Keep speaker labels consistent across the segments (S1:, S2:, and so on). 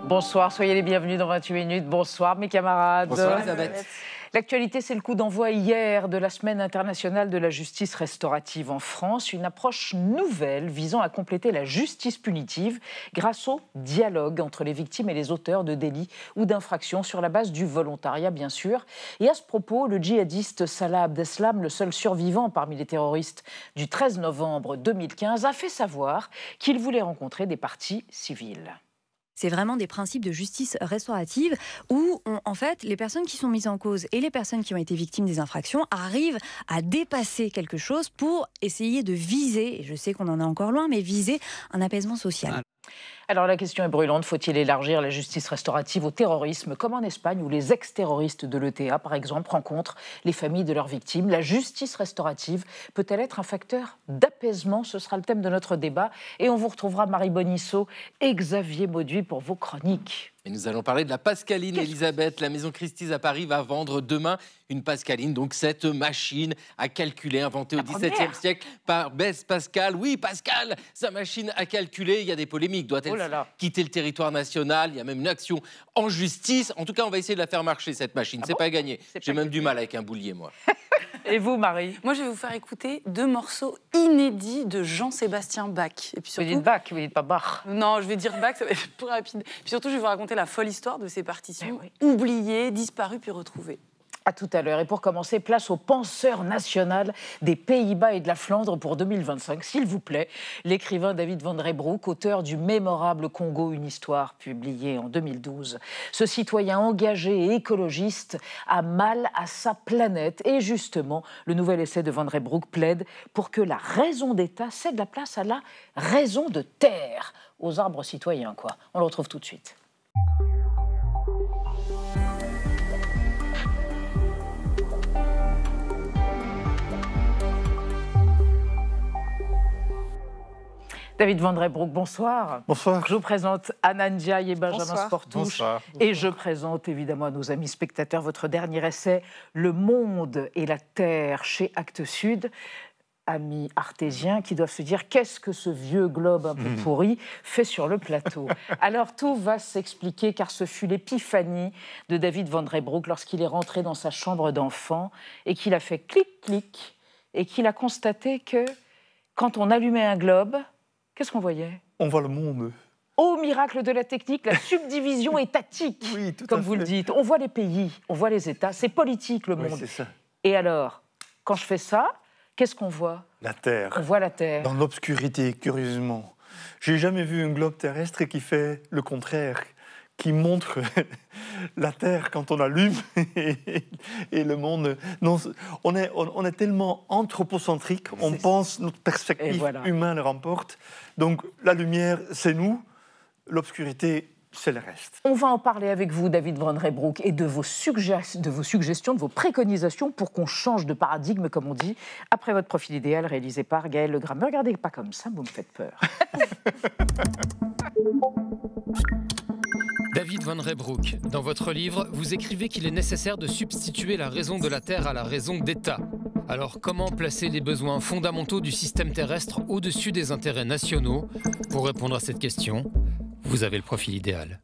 S1: Bonsoir, soyez les bienvenus dans 28 minutes. Bonsoir mes camarades.
S2: Bonsoir Elisabeth.
S1: L'actualité, c'est le coup d'envoi hier de la Semaine internationale de la justice restaurative en France. Une approche nouvelle visant à compléter la justice punitive grâce au dialogue entre les victimes et les auteurs de délits ou d'infractions sur la base du volontariat, bien sûr. Et à ce propos, le djihadiste Salah Abdeslam, le seul survivant parmi les terroristes du 13 novembre 2015, a fait savoir qu'il voulait rencontrer des parties civiles.
S3: C'est vraiment des principes de justice restaurative où, en fait, les personnes qui sont mises en cause et les personnes qui ont été victimes des infractions arrivent à dépasser quelque chose pour essayer de viser, et je sais qu'on en est encore loin, mais viser un apaisement social.
S1: Alors la question est brûlante, faut-il élargir la justice restaurative au terrorisme, comme en Espagne où les ex-terroristes de l'ETA, par exemple, rencontrent les familles de leurs victimes? La justice restaurative peut-elle être un facteur d'apaisement? Ce sera le thème de notre débat. Et on vous retrouvera Marie Bonisseau et Xavier Mauduit pour vos chroniques.
S2: Et nous allons parler de la Pascaline, Elisabeth. La maison Christie's à Paris va vendre demain une Pascaline, donc cette machine à calculer inventée au XVIIe siècle par Blaise Pascal. Oui, Pascal, sa machine à calculer, il y a des polémiques. Doit-elle quitter le territoire national? Il y a même une action en justice. En tout cas, on va essayer de la faire marcher, cette machine. C'est pas gagné. J'ai même du mal avec un boulier, moi.
S1: Et vous, Marie?
S4: Moi, je vais vous faire écouter 2 morceaux inédits de Jean-Sébastien Bach. Et puis surtout...
S1: Vous dites Bach, vous dites pas Bach.
S4: Non, je vais dire Bach, ça va être plus rapide. Puis surtout, je vais vous raconter la folle histoire de ces partitions oubliées, disparues puis retrouvées.
S1: À tout à l'heure. Et pour commencer, place au penseur national des Pays-Bas et de la Flandre pour 2025. S'il vous plaît, l'écrivain David Van Rijbroek, auteur du mémorable Congo, une histoire, publié en 2012. Ce citoyen engagé et écologiste a mal à sa planète. Et justement, le nouvel essai de Van Rijbroek plaide pour que la raison d'État cède la place à la raison de terre, aux arbres citoyens, quoi. On le retrouve tout de suite. David Van Rijbroek, bonsoir.
S5: Bonsoir.
S1: Je vous présente Anna Ndiaye et Benjamin Sportouche.
S5: Bonsoir.
S1: Et je présente évidemment à nos amis spectateurs votre dernier essai, Le monde et la terre, chez Actes Sud. Amis artésiens qui doivent se dire qu'est-ce que ce vieux globe un peu pourri fait sur le plateau. Alors tout va s'expliquer car ce fut l'épiphanie de David Van Rijbroek lorsqu'il est rentré dans sa chambre d'enfant et qu'il a fait clic-clic et qu'il a constaté que quand on allumait un globe, qu'est-ce qu'on voyait?
S5: On voit le monde.
S1: Au miracle de la technique, la subdivision étatique,
S5: oui, tout
S1: comme
S5: à
S1: vous
S5: fait.
S1: le dites. On voit les pays, on voit les États, c'est politique le monde.
S5: Oui, c'est ça.
S1: Et alors, quand je fais ça, qu'est-ce qu'on voit?
S5: La Terre.
S1: On voit la Terre.
S5: Dans l'obscurité, curieusement. J'ai jamais vu un globe terrestre qui fait le contraire, qui montre la Terre quand on allume et le monde. Non, on est tellement anthropocentrique, on pense notre perspective humaine l'emporte. Donc la lumière, c'est nous, l'obscurité, c'est le reste.
S1: On va en parler avec vous, David Van Rijbroek, et de vos suggestions, de vos préconisations pour qu'on change de paradigme, comme on dit, après votre profil idéal réalisé par Gaël Le Gramme. Ne regardez pas comme ça, vous me faites peur.
S6: David Van Rijbroek, dans votre livre, vous écrivez qu'il est nécessaire de substituer la raison de la Terre à la raison d'État. Alors, comment placer les besoins fondamentaux du système terrestre au-dessus des intérêts nationaux? Pour répondre à cette question, vous avez le profil idéal.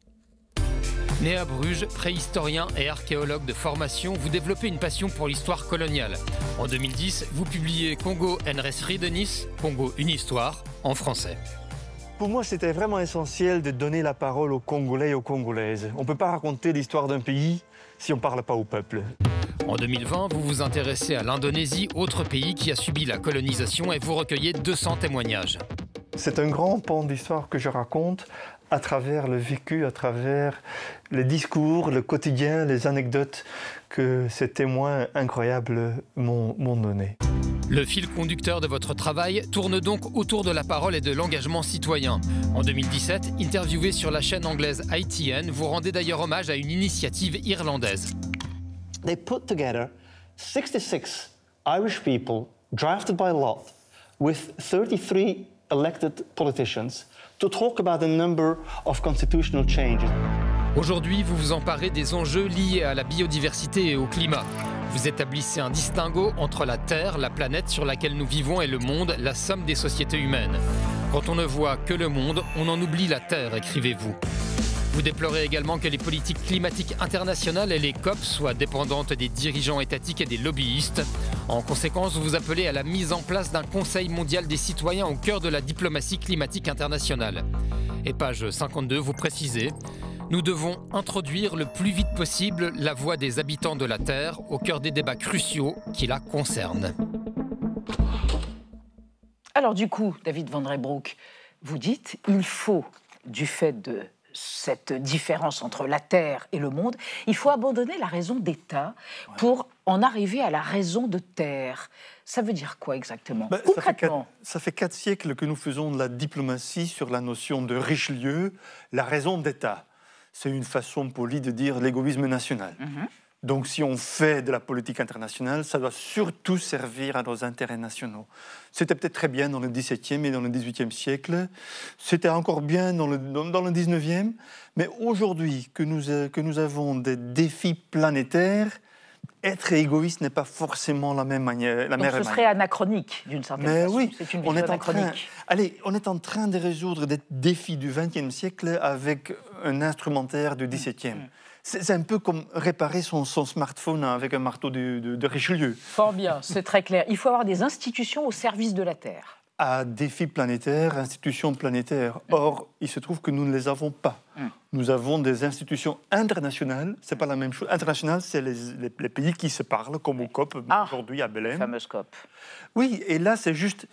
S6: Né à Bruges, préhistorien et archéologue de formation, vous développez une passion pour l'histoire coloniale. En 2010, vous publiez Congo en Resfriedenis, Congo, une histoire, en français.
S5: Pour moi, c'était vraiment essentiel de donner la parole aux Congolais et aux Congolaises. On ne peut pas raconter l'histoire d'un pays si on ne parle pas au peuple.
S6: En 2020, vous vous intéressez à l'Indonésie, autre pays qui a subi la colonisation, et vous recueillez 200 témoignages.
S5: C'est un grand pan d'histoire que je raconte à travers le vécu, à travers les discours, le quotidien, les anecdotes que ces témoins incroyables m'ont donné.
S6: Le fil conducteur de votre travail tourne donc autour de la parole et de l'engagement citoyen. En 2017, interviewé sur la chaîne anglaise ITN, vous rendez d'ailleurs hommage à une initiative irlandaise.
S7: They put together 66 Irish people drafted by lot with 33 elected politicians to talk about a number of constitutional changes.
S6: Aujourd'hui, vous vous emparez des enjeux liés à la biodiversité et au climat. Vous établissez un distinguo entre la Terre, la planète sur laquelle nous vivons, et le monde, la somme des sociétés humaines. Quand on ne voit que le monde, on en oublie la Terre, écrivez-vous. Vous déplorez également que les politiques climatiques internationales et les COP soient dépendantes des dirigeants étatiques et des lobbyistes. En conséquence, vous appelez à la mise en place d'un Conseil mondial des citoyens au cœur de la diplomatie climatique internationale. Et page 52, vous précisez « Nous devons introduire le plus vite possible la voix des habitants de la Terre au cœur des débats cruciaux qui la concernent. »
S1: Alors du coup, David Van Reybrouck, vous dites il faut, du fait de cette différence entre la Terre et le monde, il faut abandonner la raison d'État pour en arriver à la raison de Terre. Ça veut dire quoi exactement, concrètement?
S5: Ça fait 4 siècles que nous faisons de la diplomatie sur la notion de Richelieu, la raison d'État. C'est une façon polie de dire l'égoïsme national. Donc si on fait de la politique internationale, ça doit surtout servir à nos intérêts nationaux. C'était peut-être très bien dans le XVIIe et dans le XVIIIe siècle, c'était encore bien dans le XIXe, mais aujourd'hui que nous avons des défis planétaires, être égoïste n'est pas forcément la même manière.
S1: Donc ce serait anachronique d'une certaine façon.
S5: Oui,
S1: c'est une vision anachronique.
S5: On est en train de résoudre des défis du XXe siècle avec un instrumentaire du XVIIe. C'est un peu comme réparer son smartphone avec un marteau de Richelieu.
S1: Fort bien, c'est très clair. Il faut avoir des institutions au service de la Terre.
S5: À défis planétaires, institutions planétaires. Or, il se trouve que nous ne les avons pas. Nous avons des institutions internationales. C'est pas la même chose. Internationales, c'est les pays qui se parlent, comme au COP aujourd'hui à Belém.
S1: La fameuse COP.
S5: Oui, et là, c'est juste...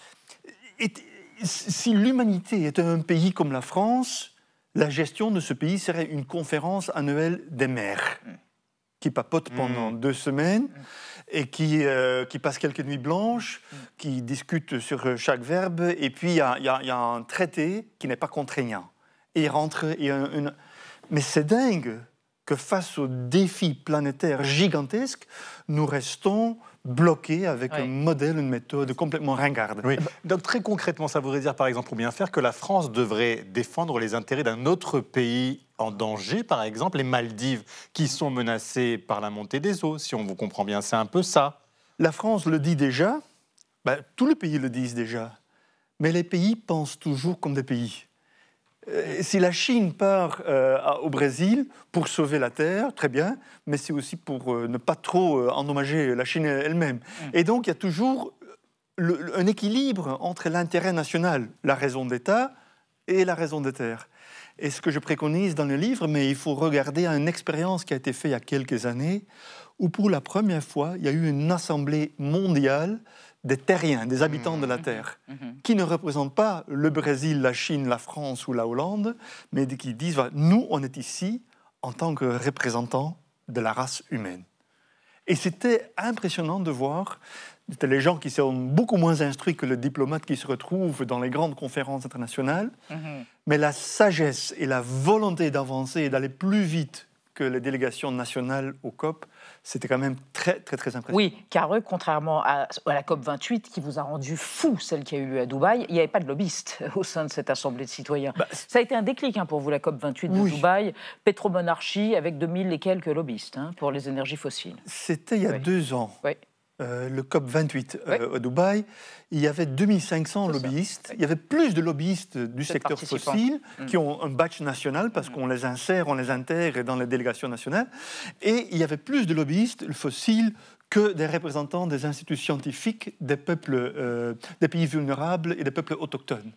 S5: Si l'humanité était un pays comme la France, la gestion de ce pays serait une conférence annuelle des maires qui papotent pendant 2 semaines et qui passent quelques nuits blanches, qui discutent sur chaque verbe, et puis il y a un traité qui n'est pas contraignant. Et ils rentrent... Mais c'est dingue que face aux défis planétaires gigantesques, nous restons bloqués avec un modèle, une méthode complètement ringarde.
S8: Oui. Donc très concrètement, ça voudrait dire par exemple, pour bien faire, que la France devrait défendre les intérêts d'un autre pays en danger, par exemple les Maldives, qui sont menacées par la montée des eaux, si on vous comprend bien, c'est un peu ça.
S5: La France le dit déjà, tous les pays le disent déjà, mais les pays pensent toujours comme des pays. Si la Chine part au Brésil pour sauver la Terre, très bien, mais c'est aussi pour ne pas trop endommager la Chine elle-même. Et donc, il y a toujours un équilibre entre l'intérêt national, la raison d'État, et la raison de terre. Et ce que je préconise dans le livre, mais il faut regarder à une expérience qui a été faite il y a quelques années, où pour la première fois, il y a eu une assemblée mondiale des terriens, des habitants de la Terre, qui ne représentent pas le Brésil, la Chine, la France ou la Hollande, mais qui disent « nous, on est ici en tant que représentants de la race humaine ». Et c'était impressionnant de voir, c'était les gens qui sont beaucoup moins instruits que les diplomates qui se retrouvent dans les grandes conférences internationales, mais la sagesse et la volonté d'avancer et d'aller plus vite que les délégations nationales au COP, c'était quand même très, très, très impressionnant.
S1: Oui, car eux, contrairement à la COP 28, qui vous a rendu fou, celle qui a eu lieu à Dubaï, il n'y avait pas de lobbyistes au sein de cette assemblée de citoyens. Ça a été un déclic pour vous, la COP 28 de Dubaï, pétromonarchie avec 2000 et quelques lobbyistes pour les énergies fossiles.
S5: C'était il y a 2 ans.
S1: Oui.
S5: Le COP 28 à Dubaï, il y avait 2500 lobbyistes. Il y avait plus de lobbyistes du secteur fossile qui ont un badge national parce qu'on les insère, on les intègre dans les délégations nationales. Et il y avait plus de lobbyistes fossiles que des représentants des instituts scientifiques des peuples, des pays vulnérables et des peuples autochtones.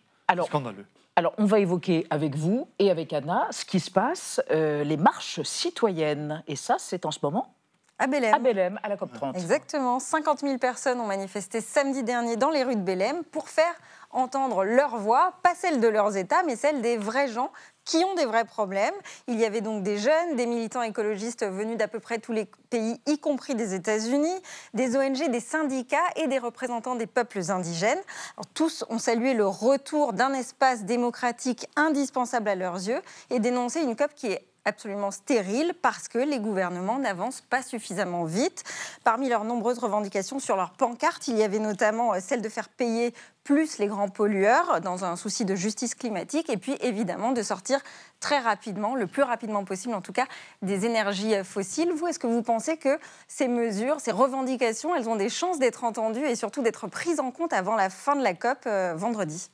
S5: Scandaleux.
S1: Alors, on va évoquer avec vous et avec Anna ce qui se passe, les marches citoyennes. Et ça, c'est en ce moment
S9: à Belém.
S1: À Belém, à la COP 30.
S9: Exactement. 50 000 personnes ont manifesté samedi dernier dans les rues de Belém pour faire entendre leur voix, pas celle de leurs États, mais celle des vrais gens qui ont des vrais problèmes. Il y avait donc des jeunes, des militants écologistes venus d'à peu près tous les pays, y compris des États-Unis, des ONG, des syndicats et des représentants des peuples indigènes. Alors, tous ont salué le retour d'un espace démocratique indispensable à leurs yeux et dénoncé une COP qui est absolument stérile parce que les gouvernements n'avancent pas suffisamment vite. Parmi leurs nombreuses revendications sur leurs pancartes, il y avait notamment celle de faire payer plus les grands pollueurs dans un souci de justice climatique et puis évidemment de sortir très rapidement, le plus rapidement possible en tout cas, des énergies fossiles. Vous, est-ce que vous pensez que ces mesures, ces revendications, elles ont des chances d'être entendues et surtout d'être prises en compte avant la fin de la COP vendredi ?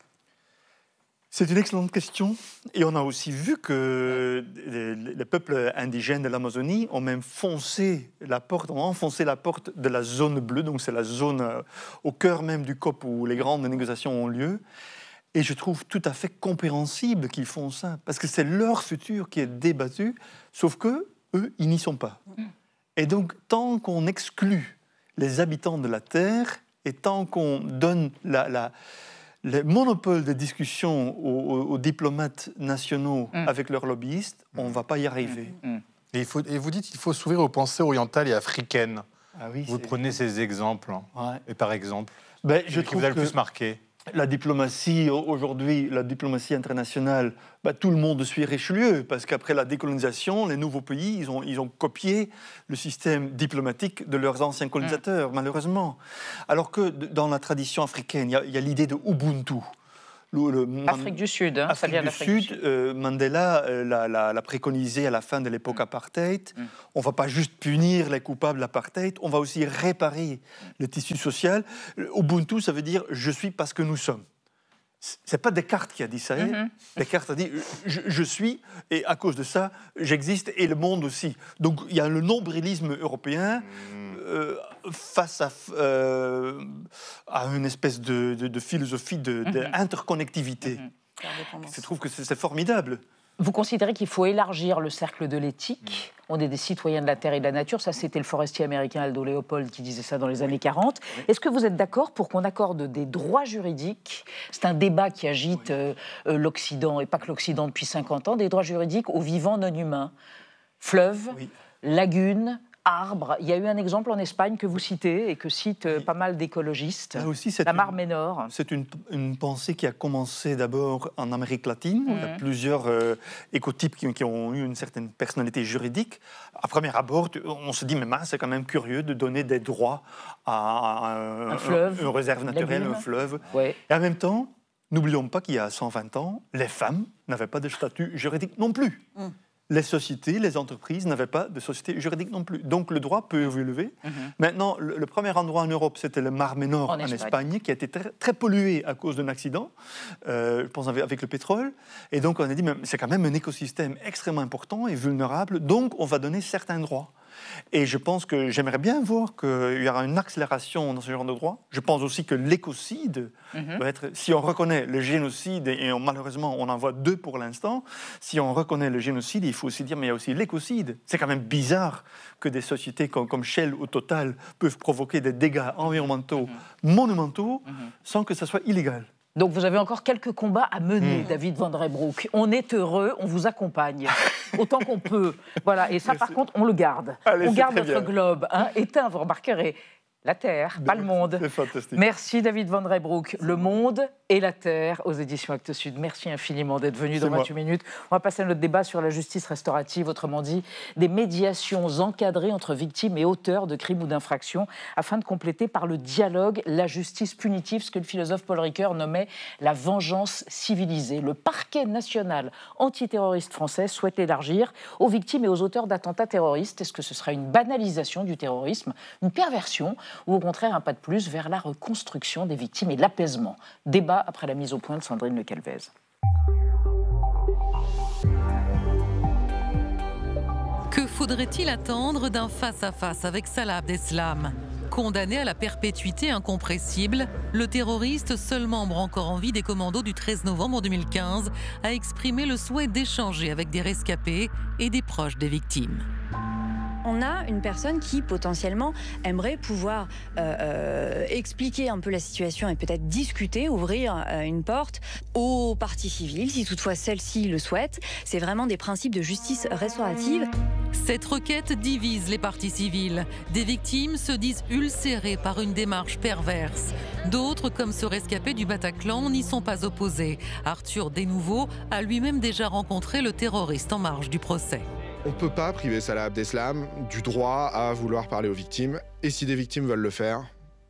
S5: C'est une excellente question. Et on a aussi vu que les peuples indigènes de l'Amazonie ont même enfoncé la porte de la zone bleue. Donc c'est la zone au cœur même du COP où les grandes négociations ont lieu. Et je trouve tout à fait compréhensible qu'ils font ça. Parce que c'est leur futur qui est débattu, sauf que eux, ils n'y sont pas. Et donc, tant qu'on exclut les habitants de la Terre et tant qu'on donne le monopole de discussion aux diplomates nationaux avec leurs lobbyistes, on ne va pas y arriver.
S8: Et vous dites qu'il faut s'ouvrir aux pensées orientales et africaines.
S5: Ah oui,
S8: vous prenez ces exemples. Et par exemple,
S5: je trouve
S8: vous avez le plus marqué.
S5: La diplomatie, aujourd'hui, la diplomatie internationale, tout le monde suit Richelieu, parce qu'après la décolonisation, les nouveaux pays, ils ont copié le système diplomatique de leurs anciens colonisateurs, malheureusement. Alors que dans la tradition africaine, il y a l'idée de Ubuntu.
S1: Afrique du Sud, hein,
S5: Afrique du Sud, Mandela l'a préconisé à la fin de l'époque apartheid. On ne va pas juste punir les coupables d'apartheid, on va aussi réparer le tissu social. Ubuntu, ça veut dire « je suis parce que nous sommes ». Ce n'est pas Descartes qui a dit ça. Descartes a dit « je suis, et à cause de ça, j'existe, et le monde aussi ». Donc il y a le nombrilisme européen face à une espèce de philosophie d'interconnectivité. Je trouve que c'est formidable.
S1: Vous considérez qu'il faut élargir le cercle de l'éthique? On est des citoyens de la Terre et de la nature. Ça, c'était le forestier américain Aldo Leopold qui disait ça dans les années 40. Est-ce que vous êtes d'accord pour qu'on accorde des droits juridiques? C'est un débat qui agite l'Occident, et pas que l'Occident depuis 50 ans, des droits juridiques aux vivants non humains. Fleuves, lagunes, arbres. Il y a eu un exemple en Espagne que vous citez et que citent pas mal d'écologistes. La Mar Menor.
S5: C'est une pensée qui a commencé d'abord en Amérique latine. Il y a plusieurs écotypes qui ont eu une certaine personnalité juridique. À premier abord, on se dit, mais c'est quand même curieux de donner des droits à un fleuve, une réserve naturelle, un fleuve. Et en même temps, n'oublions pas qu'il y a 120 ans, les femmes n'avaient pas de statut juridique non plus. Les sociétés, les entreprises n'avaient pas de société juridique non plus. Donc le droit peut évoluer. Maintenant, le premier endroit en Europe, c'était le Mar Menor en Espagne, qui a été très pollué à cause d'un accident, je pense avec le pétrole. Et donc on a dit, c'est quand même un écosystème extrêmement important et vulnérable, donc on va donner certains droits. Et je pense que j'aimerais bien voir qu'il y aura une accélération dans ce genre de droits. Je pense aussi que l'écocide doit être... Si on reconnaît le génocide, et malheureusement on en voit 2 pour l'instant, si on reconnaît le génocide, il faut aussi dire, mais il y a aussi l'écocide. C'est quand même bizarre que des sociétés comme Shell ou Total peuvent provoquer des dégâts environnementaux monumentaux sans que ça soit illégal.
S1: Donc vous avez encore quelques combats à mener, David Van Reybrouck. On est heureux, on vous accompagne autant qu'on peut. Voilà. Et ça, par contre, on le garde.
S5: Allez,
S1: on garde notre globe éteint, vous remarquerez. La Terre, pas le monde.
S5: C'est fantastique.
S1: Merci David Van Reybrouck. Le monde et la Terre aux éditions Actes Sud. Merci infiniment d'être venu dans 28 minutes. On va passer à notre débat sur la justice restaurative, autrement dit, des médiations encadrées entre victimes et auteurs de crimes ou d'infractions, afin de compléter par le dialogue la justice punitive, ce que le philosophe Paul Ricoeur nommait la vengeance civilisée. Le parquet national antiterroriste français souhaite élargir aux victimes et aux auteurs d'attentats terroristes. Est-ce que ce sera une banalisation du terrorisme, une perversion, ou au contraire un pas de plus vers la reconstruction des victimes et l'apaisement? Débat après la mise au point de Sandrine Le Calvez.
S10: Que faudrait-il attendre d'un face-à-face avec Salah Abdeslam? Condamné à la perpétuité incompressible, le terroriste, seul membre encore en vie des commandos du 13 novembre 2015, a exprimé le souhait d'échanger avec des rescapés et des proches des victimes.
S3: On a une personne qui potentiellement aimerait pouvoir expliquer un peu la situation et peut-être discuter, ouvrir une porte aux parties civiles, si toutefois celle-ci le souhaite. C'est vraiment des principes de justice restaurative.
S10: Cette requête divise les parties civiles. Des victimes se disent ulcérées par une démarche perverse. D'autres, comme ce rescapé du Bataclan, n'y sont pas opposés. Arthur Desnouveaux a lui-même déjà rencontré le terroriste en marge du procès.
S11: On ne peut pas priver Salah Abdeslam du droit à vouloir parler aux victimes. Et si des victimes veulent le faire,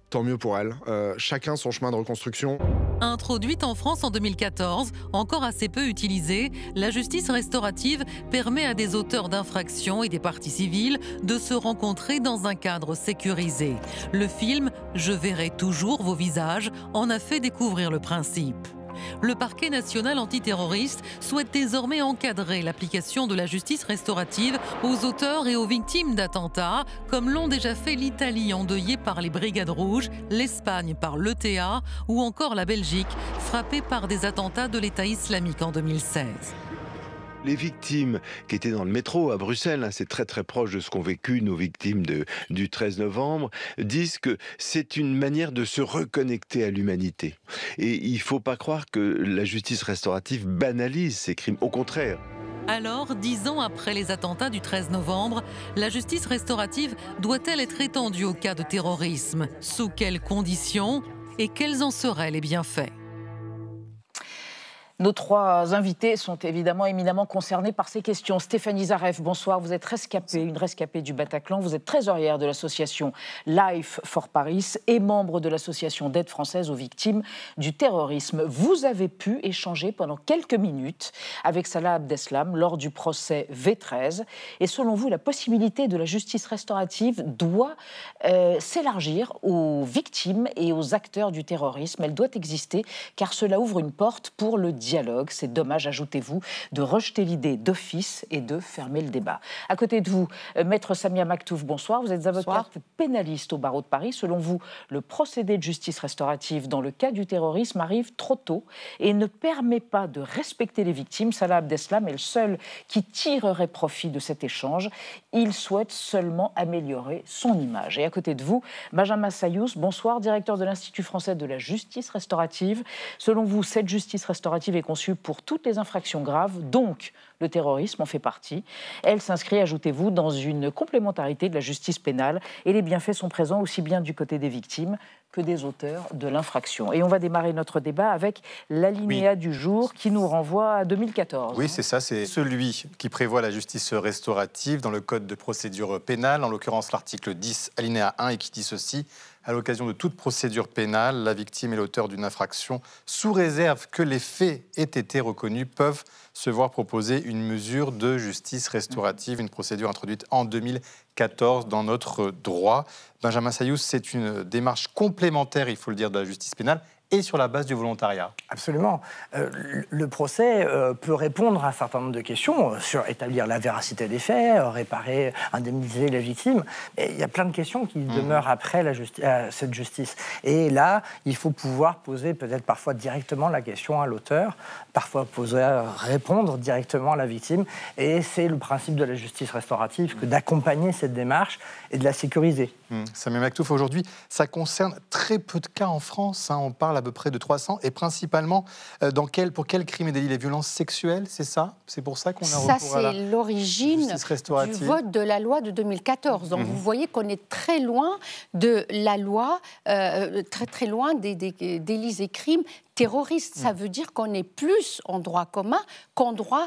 S11: tant mieux pour elles. Chacun son chemin de reconstruction.
S10: Introduite en France en 2014, encore assez peu utilisée, la justice restaurative permet à des auteurs d'infractions et des parties civiles de se rencontrer dans un cadre sécurisé. Le film « Je verrai toujours vos visages » en a fait découvrir le principe. le parquet national antiterroriste souhaite désormais encadrer l'application de la justice restaurative aux auteurs et aux victimes d'attentats, comme l'ont déjà fait l'Italie endeuillée par les Brigades Rouges, l'Espagne par l'ETA ou encore la Belgique, frappée par des attentats de l'État islamique en 2016.
S12: Les victimes qui étaient dans le métro à Bruxelles, c'est très très proche de ce qu'ont vécu nos victimes du 13 novembre, disent que c'est une manière de se reconnecter à l'humanité. Et il ne faut pas croire que la justice restaurative banalise ces crimes, au contraire.
S10: Alors, 10 ans après les attentats du 13 novembre, la justice restaurative doit-elle être étendue au cas de terrorisme? Sous quelles conditions? Et quels en seraient les bienfaits?
S1: Nos trois invités sont évidemment éminemment concernés par ces questions. Stéphanie Zareff, bonsoir. Vous êtes une rescapée du Bataclan. Vous êtes trésorière de l'association Life for Paris et membre de l'association d'aide française aux victimes du terrorisme. Vous avez pu échanger pendant quelques minutes avec Salah Abdeslam lors du procès V13. Et selon vous, la possibilité de la justice restaurative doit s'élargir aux victimes et aux acteurs du terrorisme. Elle doit exister car cela ouvre une porte pour le dialogue. C'est dommage, ajoutez-vous, de rejeter l'idée d'office et de fermer le débat. À côté de vous, Maître Samia Maktouf, bonsoir. Vous êtes avocate pénaliste au barreau de Paris. Selon vous, le procédé de justice restaurative dans le cas du terrorisme arrive trop tôt et ne permet pas de respecter les victimes. Salah Abdeslam est le seul qui tirerait profit de cet échange. Il souhaite seulement améliorer son image. Et à côté de vous, Benjamin Sayous, bonsoir, directeur de l'Institut français de la justice restaurative. Selon vous, cette justice restaurative est conçue pour toutes les infractions graves, donc le terrorisme en fait partie. Elle s'inscrit, ajoutez-vous, dans une complémentarité de la justice pénale et les bienfaits sont présents aussi bien du côté des victimes que des auteurs de l'infraction. Et on va démarrer notre débat avec l'alinéa du jour qui nous renvoie à 2014.
S8: Oui, c'est ça, c'est celui qui prévoit la justice restaurative dans le Code de procédure pénale, en l'occurrence l'article 10, alinéa 1, et qui dit ceci: à l'occasion de toute procédure pénale, la victime et l'auteur d'une infraction, sous réserve que les faits aient été reconnus, peuvent se voir proposer une mesure de justice restaurative, une procédure introduite en 2014 dans notre droit. Benjamin Sayous, c'est une démarche complémentaire, il faut le dire, de la justice pénale et sur la base du volontariat.
S13: Absolument. Le procès peut répondre à un certain nombre de questions sur établir la véracité des faits, réparer, indemniser les victimes. Et il y a plein de questions qui demeurent après cette justice. Et là, il faut pouvoir poser peut-être parfois directement la question à l'auteur, parfois répondre directement à la victime. Et c'est le principe de la justice restaurative que d'accompagner cette démarche et de la sécuriser.
S8: Samia Maktouf, aujourd'hui, ça concerne très peu de cas en France. On parle à peu près de 300, et principalement pour quels crimes et délits? Les violences sexuelles, c'est ça? C'est pour ça qu'on a recours à la justice restaurative.
S14: Du vote de la loi de 2014. Donc vous voyez qu'on est très loin de la loi, très loin des délits et crimes terroristes. Ça veut dire qu'on est plus en droit commun qu'en droit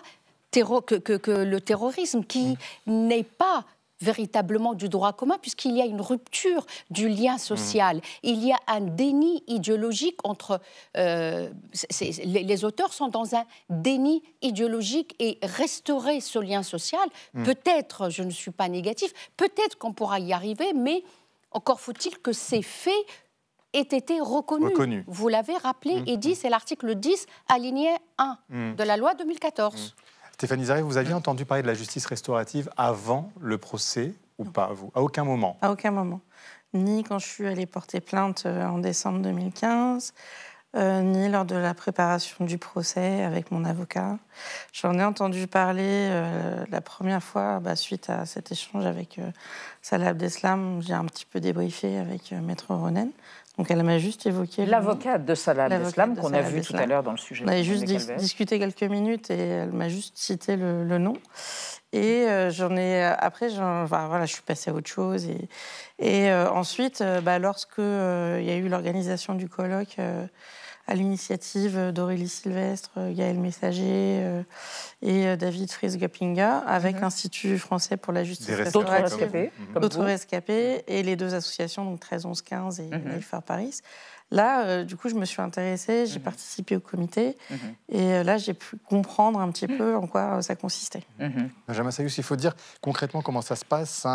S14: que le terrorisme, qui n'est pas véritablement du droit commun, puisqu'il y a une rupture du lien social. Il y a un déni idéologique entre... les auteurs sont dans un déni idéologique, et restaurer ce lien social, peut-être, je ne suis pas négatif, peut-être qu'on pourra y arriver, mais encore faut-il que ces faits aient été reconnus. Vous l'avez rappelé et dit, c'est l'article 10, alinéa 1 de la loi 2014.
S8: Stéphanie Zareff, vous aviez entendu parler de la justice restaurative avant le procès ou pas, vous? À aucun moment?
S15: À aucun moment. Ni quand je suis allée porter plainte en décembre 2015, ni lors de la préparation du procès avec mon avocat. J'en ai entendu parler la première fois suite à cet échange avec Salah Abdeslam. J'ai un petit peu débriefé avec Maître Ronen. Donc elle m'a juste évoqué...
S1: L'avocate de Salah Abdeslam, qu'on a vu tout à l'heure dans le sujet.
S15: On avait juste discuté quelques minutes et elle m'a juste cité le nom. Et après, je suis passée à autre chose. Et ensuite, lorsque il y a eu l'organisation du colloque à l'initiative d'Aurélie Sylvestre, Gaël Messager et David Fries-Gopinga, avec l'Institut français pour la justice restaurative, d'autres rescapés, et les deux associations, donc 13 11 15 et Life for Paris. Là, du coup, je me suis intéressée, j'ai participé au comité, et là, j'ai pu comprendre un petit peu en quoi ça consistait.
S8: Benjamin Sayous, il faut dire concrètement comment ça se passe.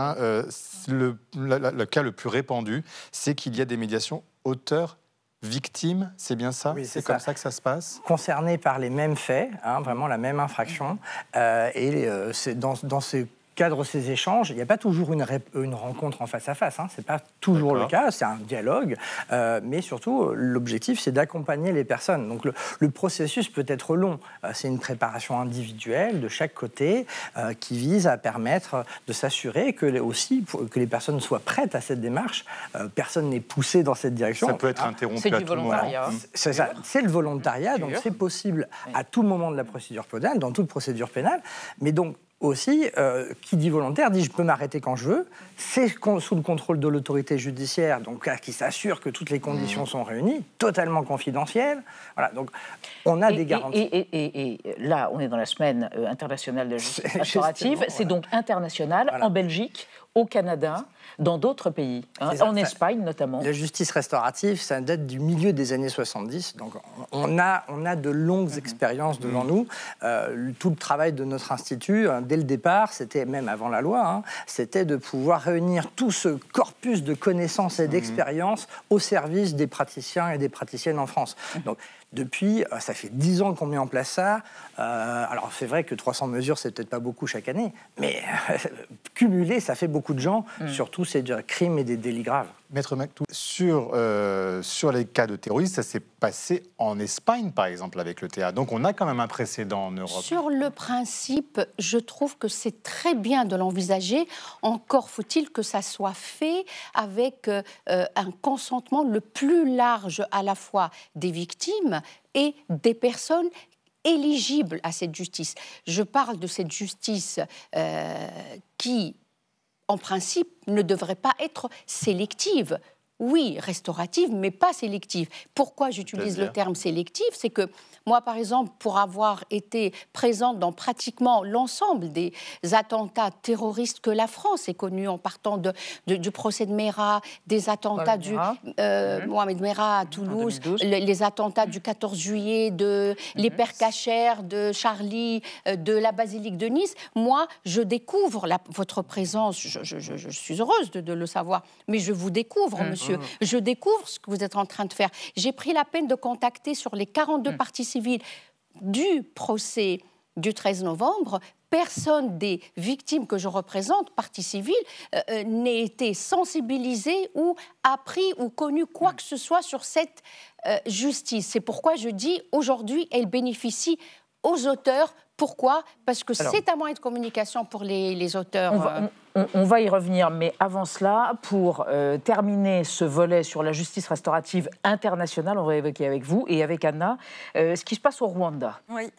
S8: Le cas le plus répandu, c'est qu'il y a des médiations auteurs victimes, c'est bien ça?
S13: Oui,
S8: c'est comme ça que ça se passe?
S13: Concernés par les mêmes faits, vraiment la même infraction, c'est dans ces cadre ces échanges, il n'y a pas toujours une rencontre en face à face, c'est pas toujours le cas, c'est un dialogue, mais surtout l'objectif c'est d'accompagner les personnes. Donc le processus peut être long, c'est une préparation individuelle de chaque côté qui vise à permettre de s'assurer que les personnes soient prêtes à cette démarche. Personne n'est poussé dans cette direction.
S8: Ça peut être interrompu à tout moment.
S13: C'est ça, c'est le volontariat, donc c'est possible à tout moment de la procédure pénale, dans toute procédure pénale, mais donc aussi, qui dit volontaire dit je peux m'arrêter quand je veux. C'est sous le contrôle de l'autorité judiciaire, donc qui s'assure que toutes les conditions sont réunies, totalement confidentielles. Voilà, donc on a des garanties.
S1: Et là, on est dans la semaine internationale de la justice restaurative. C'est donc international en Belgique, au Canada, dans d'autres pays, en Espagne notamment.
S13: La justice restaurative, ça date du milieu des années 70, donc on a de longues expériences devant nous. Tout le travail de notre institut, dès le départ, c'était même avant la loi, c'était de pouvoir réunir tout ce corpus de connaissances et d'expériences au service des praticiens et des praticiennes en France. Donc, depuis, ça fait 10 ans qu'on met en place ça. Alors, c'est vrai que 300 mesures, c'est peut-être pas beaucoup chaque année, mais cumulé, ça fait beaucoup de gens, surtout c'est des crimes et des délits graves.
S8: Maître Mactou, sur les cas de terrorisme, ça s'est passé en Espagne, par exemple, avec le TA. Donc, on a quand même un précédent en Europe.
S14: Sur le principe, je trouve que c'est très bien de l'envisager. Encore faut-il que ça soit fait avec un consentement le plus large à la fois des victimes et des personnes éligibles à cette justice. Je parle de cette justice qui, en principe, ne devrait pas être sélective. Oui, restaurative, mais pas sélective. Pourquoi j'utilise le terme sélectif? C'est que moi, par exemple, pour avoir été présente dans pratiquement l'ensemble des attentats terroristes que la France est connue, en partant du procès de Meyrat, des attentats du Mohamed Merah à Toulouse, les attentats du 14 juillet, de l'Hypercacher, de Charlie, de la basilique de Nice, moi, je découvre votre présence, je suis heureuse de le savoir, mais je vous découvre, monsieur. Je découvre ce que vous êtes en train de faire. J'ai pris la peine de contacter sur les 42 parties civiles du procès du 13 novembre. Personne des victimes que je représente, partie civile, n'ait été sensibilisé ou appris ou connu quoi que ce soit sur cette justice. C'est pourquoi je dis aujourd'hui, elle bénéficie aux auteurs. Pourquoi? Parce que c'est un moyen de communication pour les auteurs.
S1: On va y revenir, mais avant cela, pour terminer ce volet sur la justice restaurative internationale, on va évoquer avec vous et avec Anna ce qui se passe au Rwanda.
S9: Oui,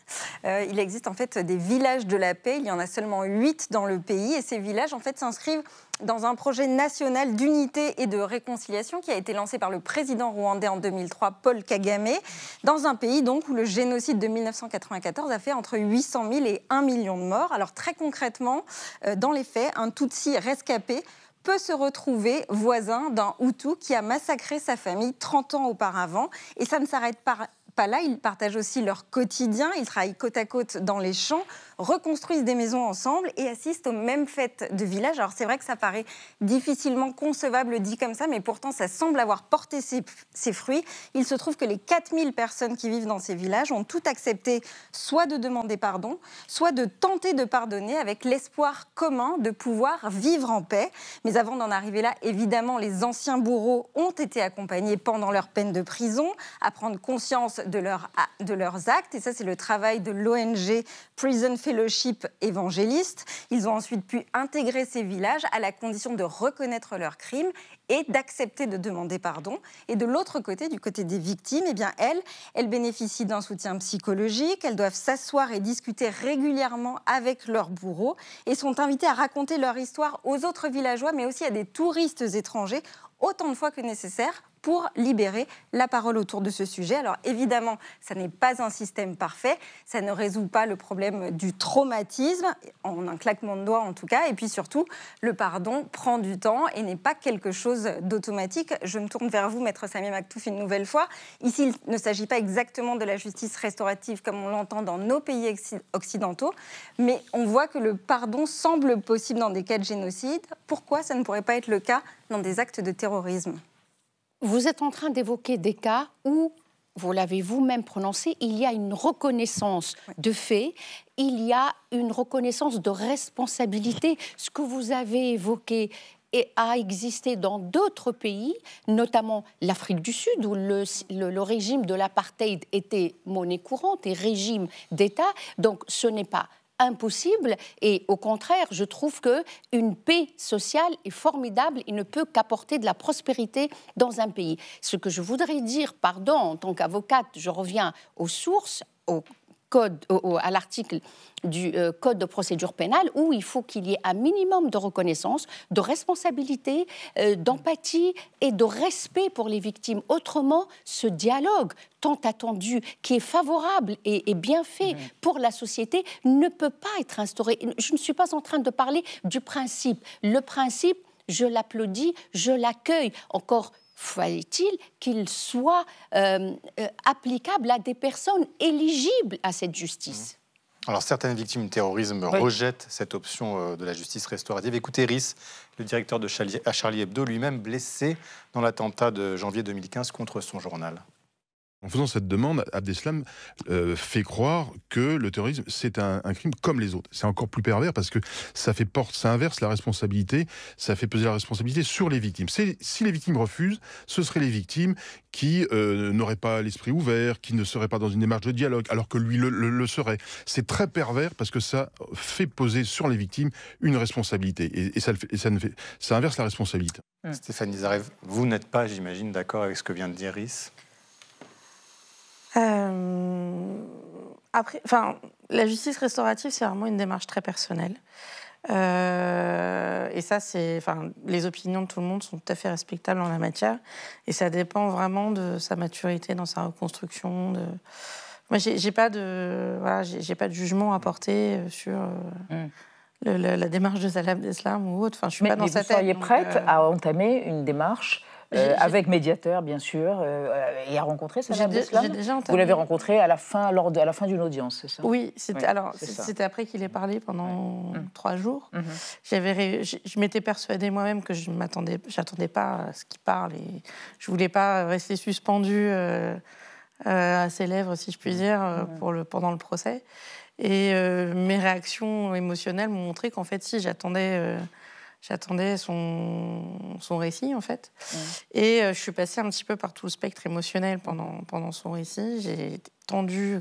S9: il existe en fait des villages de la paix, il y en a seulement 8 dans le pays, et ces villages en fait s'inscrivent dans un projet national d'unité et de réconciliation qui a été lancé par le président rwandais en 2003, Paul Kagame, dans un pays donc où le génocide de 1994 a fait entre 800 000 et 1 million de morts. Alors très concrètement, dans les faits, un Tutsi rescapé peut se retrouver voisin d'un Hutu qui a massacré sa famille 30 ans auparavant. Et ça ne s'arrête pas là, ils partagent aussi leur quotidien, ils travaillent côte à côte dans les champs, reconstruisent des maisons ensemble et assistent aux mêmes fêtes de village. Alors c'est vrai que ça paraît difficilement concevable dit comme ça, mais pourtant ça semble avoir porté ses fruits. Il se trouve que les 4000 personnes qui vivent dans ces villages ont tout accepté, soit de demander pardon, soit de tenter de pardonner avec l'espoir commun de pouvoir vivre en paix. Mais avant d'en arriver là, évidemment, les anciens bourreaux ont été accompagnés pendant leur peine de prison à prendre conscience de leurs actes. Et ça, c'est le travail de l'ONG Prison Fellowship évangéliste. Ils ont ensuite pu intégrer ces villages à la condition de reconnaître leurs crimes et d'accepter de demander pardon. Et de l'autre côté, du côté des victimes, eh bien elles bénéficient d'un soutien psychologique, elles doivent s'asseoir et discuter régulièrement avec leurs bourreaux et sont invitées à raconter leur histoire aux autres villageois, mais aussi à des touristes étrangers, autant de fois que nécessaire, pour libérer la parole autour de ce sujet. Alors évidemment, ça n'est pas un système parfait, ça ne résout pas le problème du traumatisme, en un claquement de doigts en tout cas, et puis surtout, le pardon prend du temps et n'est pas quelque chose d'automatique. Je me tourne vers vous, Maître Samia Maktouf, une nouvelle fois. Ici, il ne s'agit pas exactement de la justice restaurative comme on l'entend dans nos pays occidentaux, mais on voit que le pardon semble possible dans des cas de génocide. Pourquoi ça ne pourrait pas être le cas dans des actes de terrorisme ?
S14: vous êtes en train d'évoquer des cas où, vous l'avez vous-même prononcé, il y a une reconnaissance de fait, il y a une reconnaissance de responsabilité. Ce que vous avez évoqué a existé dans d'autres pays, notamment l'Afrique du Sud, où le régime de l'apartheid était monnaie courante et régime d'État. Donc ce n'est pas impossible, et au contraire, je trouve qu'une paix sociale est formidable et ne peut qu'apporter de la prospérité dans un pays. Ce que je voudrais dire, pardon, en tant qu'avocate, je reviens aux sources, à l'article du Code de procédure pénale, où il faut qu'il y ait un minimum de reconnaissance, de responsabilité, d'empathie et de respect pour les victimes. Autrement, ce dialogue tant attendu, qui est favorable et bien fait pour la société, ne peut pas être instauré. Je ne suis pas en train de parler du principe. Le principe, je l'applaudis, je l'accueille. Encore fallait-il qu'il soit applicable à des personnes éligibles à cette justice.
S8: Alors, certaines victimes du terrorisme rejettent cette option de la justice restaurative. Écoutez, Rhys, le directeur de Charlie Hebdo, lui-même blessé dans l'attentat de janvier 2015 contre son journal.
S16: En faisant cette demande, Abdeslam fait croire que le terrorisme, c'est un crime comme les autres. C'est encore plus pervers parce que ça inverse la responsabilité, ça fait peser la responsabilité sur les victimes. Si les victimes refusent, ce seraient les victimes qui n'auraient pas l'esprit ouvert, qui ne seraient pas dans une démarche de dialogue, alors que lui le serait. C'est très pervers parce que ça fait poser sur les victimes une responsabilité. Et ça inverse la responsabilité.
S8: Stéphanie Zarev, vous n'êtes pas, j'imagine, d'accord avec ce que vient de dire Rhys ?
S15: Après, la justice restaurative, c'est vraiment une démarche très personnelle. Et ça, les opinions de tout le monde sont tout à fait respectables en la matière. Et ça dépend vraiment de sa maturité dans sa reconstruction. Moi, j'ai pas de jugement à porter sur la démarche de Salah Abdeslam ou autre. Je suis pas dans sa tête.
S1: Vous seriez prête à entamer une démarche avec médiateur, bien sûr, et à rencontrer Salah Abdeslam. Vous l'avez rencontré à la fin d'une audience, c'est ça?
S15: Oui, c'était après qu'il ait parlé pendant 3 jours. Je m'étais persuadée moi-même que j'attendais pas à ce qu'il parle et je voulais pas rester suspendue à ses lèvres, si je puis dire, pendant le procès. Et mes réactions émotionnelles m'ont montré qu'en fait, si, j'attendais son récit, en fait. Et je suis passée un petit peu par tout le spectre émotionnel pendant son récit. J'ai été tendue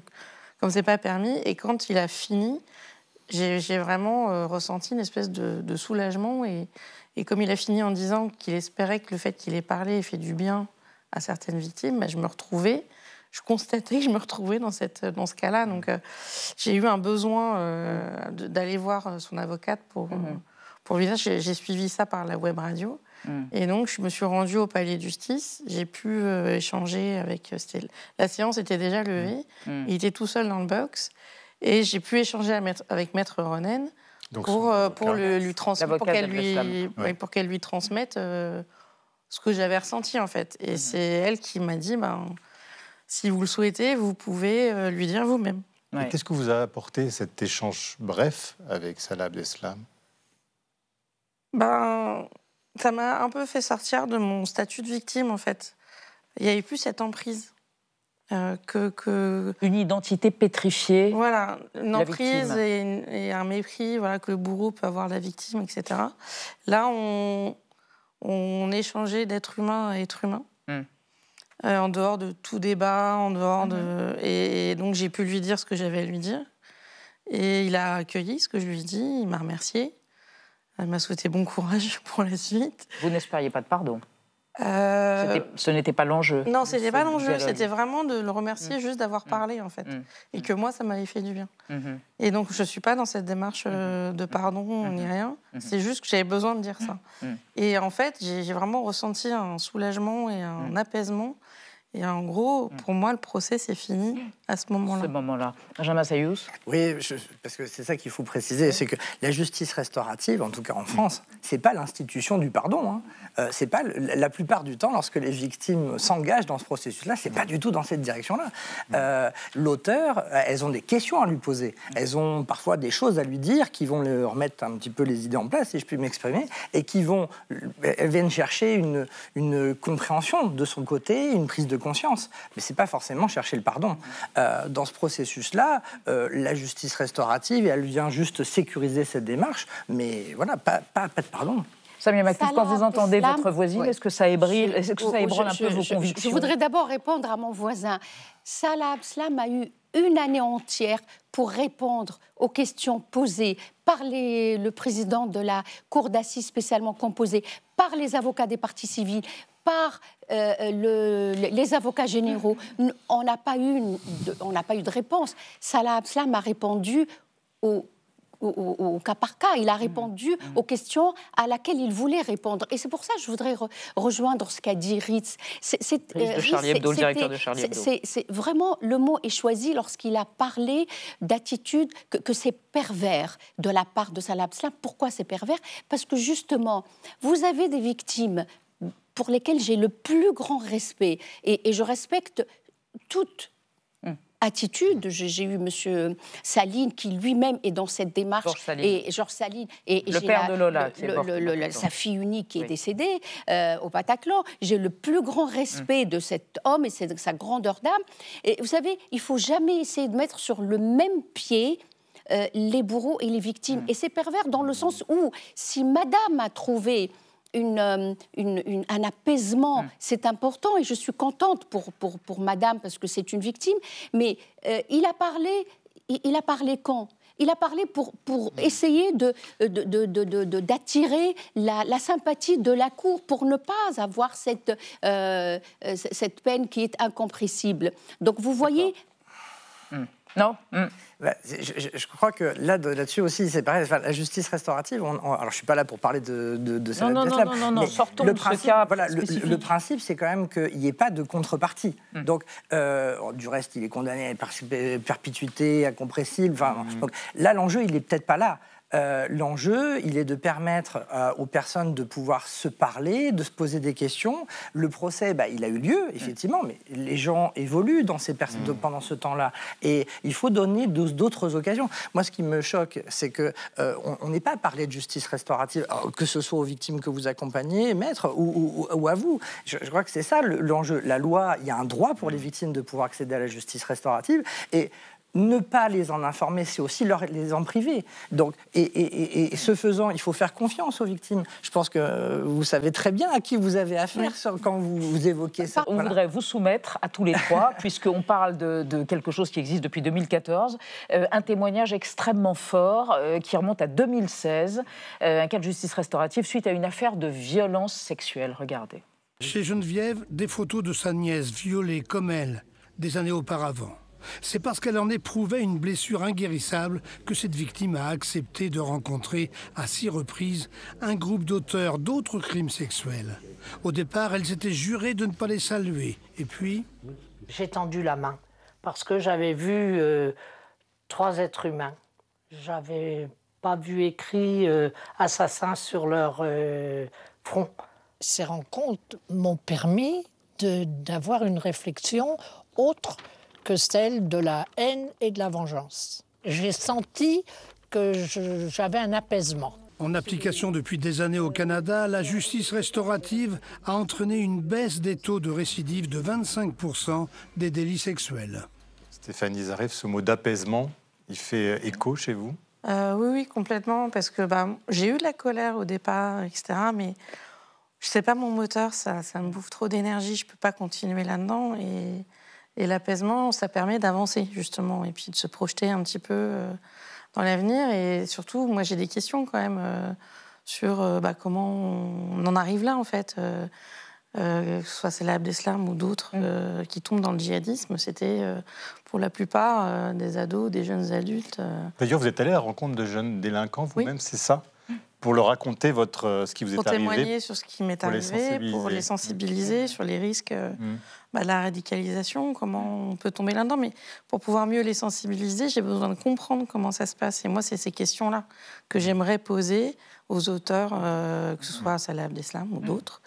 S15: comme c'est pas permis. Et quand il a fini, j'ai vraiment ressenti une espèce de soulagement. Et comme il a fini en disant qu'il espérait que le fait qu'il ait parlé ait fait du bien à certaines victimes, je constatais que je me retrouvais dans ce cas-là. Donc j'ai eu un besoin d'aller voir son avocate pour lui dire. J'ai suivi ça par la web radio. Et donc, je me suis rendue au palais de justice. J'ai pu échanger avec... La séance était déjà levée. Il était tout seul dans le box. Et j'ai pu échanger avec Maître Ronen pour lui transmettre, pour qu'elle lui transmette ce que j'avais ressenti, en fait. Et c'est elle qui m'a dit, si vous le souhaitez, vous pouvez lui dire vous-même.
S8: Qu'est-ce que vous a apporté cet échange bref avec Salah Abdeslam ?
S15: Ça m'a un peu fait sortir de mon statut de victime, en fait. Il n'y avait plus cette emprise.
S1: Une identité pétrifiée.
S15: Voilà, une emprise et un mépris que le bourreau peut avoir de la victime, etc. Là, on échangeait d'être humain à être humain. En dehors de tout débat, en dehors de... Et donc, j'ai pu lui dire ce que j'avais à lui dire. Et il a accueilli ce que je lui ai dit, il m'a remercié. Il m'a souhaité bon courage pour la suite.
S1: Vous n'espériez pas de pardon? Ce n'était pas l'enjeu.
S15: Non, ce n'était pas l'enjeu. C'était vraiment de le remercier juste d'avoir parlé, en fait. Et que moi, ça m'avait fait du bien. Et donc, je ne suis pas dans cette démarche de pardon ni rien. C'est juste que j'avais besoin de dire ça. Et en fait, j'ai vraiment ressenti un soulagement et un apaisement. Et en gros, pour moi, le procès, c'est fini à ce moment-là.
S1: Benjamin Sayous.
S13: Oui, parce que c'est ça qu'il faut préciser, c'est que la justice restaurative, en tout cas en France, c'est pas l'institution du pardon. C'est pas la plupart du temps, lorsque les victimes s'engagent dans ce processus-là, c'est pas du tout dans cette direction-là. L'auteur, elles ont des questions à lui poser, elles ont parfois des choses à lui dire qui vont leur mettre un petit peu les idées en place, si je puis m'exprimer, et elles viennent chercher une compréhension de son côté, une prise de conscience. Mais c'est pas forcément chercher le pardon. Dans ce processus-là, la justice restaurative, elle vient juste sécuriser cette démarche, mais voilà, pas de pardon.
S1: Samia Makhlouf, quand vous entendez votre voisine, est-ce que ça ébranle un peu vos convictions?
S14: Je voudrais d'abord répondre à mon voisin. Salah Abdeslam a eu une année entière pour répondre aux questions posées par le président de la Cour d'assises spécialement composée, par les avocats des parties civiles, par les avocats généraux. On n'a pas eu de réponse. Salah Abdeslam a répondu au cas par cas. Il a répondu aux questions à laquelle il voulait répondre. Et c'est pour ça que je voudrais rejoindre ce qu'a dit Ritz.
S1: Le directeur de Charlie Hebdo.
S14: C'est vraiment, le mot est choisi lorsqu'il a parlé d'attitude, que c'est pervers de la part de Salah Abdeslam. Pourquoi c'est pervers? Parce que justement, vous avez des victimes pour lesquelles j'ai le plus grand respect. Et je respecte toute attitude. J'ai eu M. Saline qui lui-même est dans cette démarche. Georges Saline. Et
S1: le père de Lola.
S14: Sa fille unique qui est décédée au Bataclan. J'ai le plus grand respect de cet homme et de sa grandeur d'âme. Et vous savez, il ne faut jamais essayer de mettre sur le même pied les bourreaux et les victimes. Et c'est pervers dans le sens où, si madame a trouvé un apaisement, c'est important et je suis contente pour madame parce que c'est une victime, mais il a parlé quand? Il a parlé pour essayer d'attirer la sympathie de la Cour, pour ne pas avoir cette peine qui est incompressible. Donc vous voyez...
S1: Non.
S13: Je crois que là-dessus aussi, c'est pareil. Enfin, la justice restaurative, alors je ne suis pas là pour parler de Salah Abdeslam.
S1: Non, sortons de ce cas spécifique.
S13: Le principe, c'est quand même qu'il n'y ait pas de contrepartie. Donc, du reste, il est condamné à perpétuité, incompressible. Donc, là, l'enjeu, il n'est peut-être pas là. L'enjeu, il est de permettre aux personnes de pouvoir se parler, de se poser des questions. Le procès, il a eu lieu, effectivement, mais les gens évoluent pendant ce temps-là. Et il faut donner d'autres occasions. Moi, ce qui me choque, c'est qu'on n'ait pas parlé de justice restaurative, que ce soit aux victimes que vous accompagnez, maître, ou à vous. Je crois que c'est ça l'enjeu. La loi, il y a un droit pour les victimes de pouvoir accéder à la justice restaurative. Et ne pas les en informer, c'est aussi les en priver. Donc, et ce faisant, il faut faire confiance aux victimes. Je pense que vous savez très bien à qui vous avez affaire quand vous évoquez ça.
S1: On voudrait vous soumettre à tous les trois, puisqu'on parle de quelque chose qui existe depuis 2014, un témoignage extrêmement fort qui remonte à 2016, un cas de justice restaurative suite à une affaire de violence sexuelle. Regardez.
S17: Chez Geneviève, des photos de sa nièce violée comme elle, des années auparavant. C'est parce qu'elle en éprouvait une blessure inguérissable que cette victime a accepté de rencontrer à 6 reprises un groupe d'auteurs d'autres crimes sexuels. Au départ, elle s'était jurée de ne pas les saluer. Et puis...
S18: J'ai tendu la main parce que j'avais vu 3 êtres humains. J'avais pas vu écrit assassin sur leur front. Ces rencontres m'ont permis d'avoir une réflexion autre que celle de la haine et de la vengeance. J'ai senti que j'avais un apaisement.
S17: En application depuis des années au Canada, la justice restaurative a entraîné une baisse des taux de récidive de 25% des délits sexuels.
S8: Stéphanie Zareff, ce mot d'apaisement, il fait écho chez vous?
S15: Oui, complètement, parce que j'ai eu de la colère au départ, etc., mais je sais pas, mon moteur, ça me bouffe trop d'énergie, je peux pas continuer là-dedans, et l'apaisement, ça permet d'avancer, justement, et puis de se projeter un petit peu dans l'avenir. Et surtout, moi, j'ai des questions, quand même, sur comment on en arrive là, en fait. Que ce soit Salah Abdeslam ou d'autres qui tombent dans le djihadisme. C'était, pour la plupart, des ados, des jeunes adultes.
S8: D'ailleurs, vous êtes allé à la rencontre de jeunes délinquants, vous-même, c'est ça? pour leur raconter ce qui vous est arrivé.
S15: Pour témoigner sur ce qui m'est arrivé, pour les sensibiliser sur les risques de la radicalisation, comment on peut tomber là-dedans. Mais pour pouvoir mieux les sensibiliser, j'ai besoin de comprendre comment ça se passe. Et moi, c'est ces questions-là que j'aimerais poser aux auteurs, que ce soit Salah Abdeslam ou d'autres.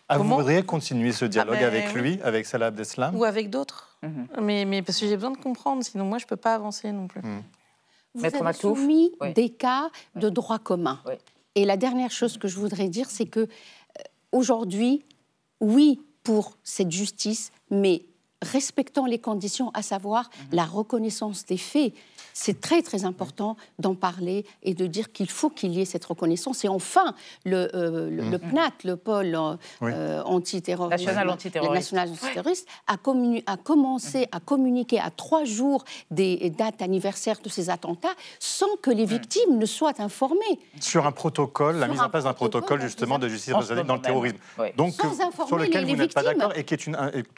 S8: Vous voudriez continuer ce dialogue avec lui, avec Salah Abdeslam?
S15: Ou avec d'autres. Mais parce que j'ai besoin de comprendre, sinon moi, je ne peux pas avancer non plus.
S14: Vous avez soumis des cas de droit commun. Et la dernière chose que je voudrais dire, c'est que aujourd'hui, oui, pour cette justice, mais respectant les conditions, à savoir la reconnaissance des faits. C'est très, très important d'en parler et de dire qu'il faut qu'il y ait cette reconnaissance. Et enfin, le PNAT, le pôle antiterroriste, national antiterroriste, a commencé à communiquer à 3 jours des dates anniversaires de ces attentats sans que les victimes ne soient informées.
S8: Sur un protocole, la mise en place d'un protocole justement de justice restaurative dans le terrorisme. Donc, sur lequel vous n'êtes pas d'accord et qui est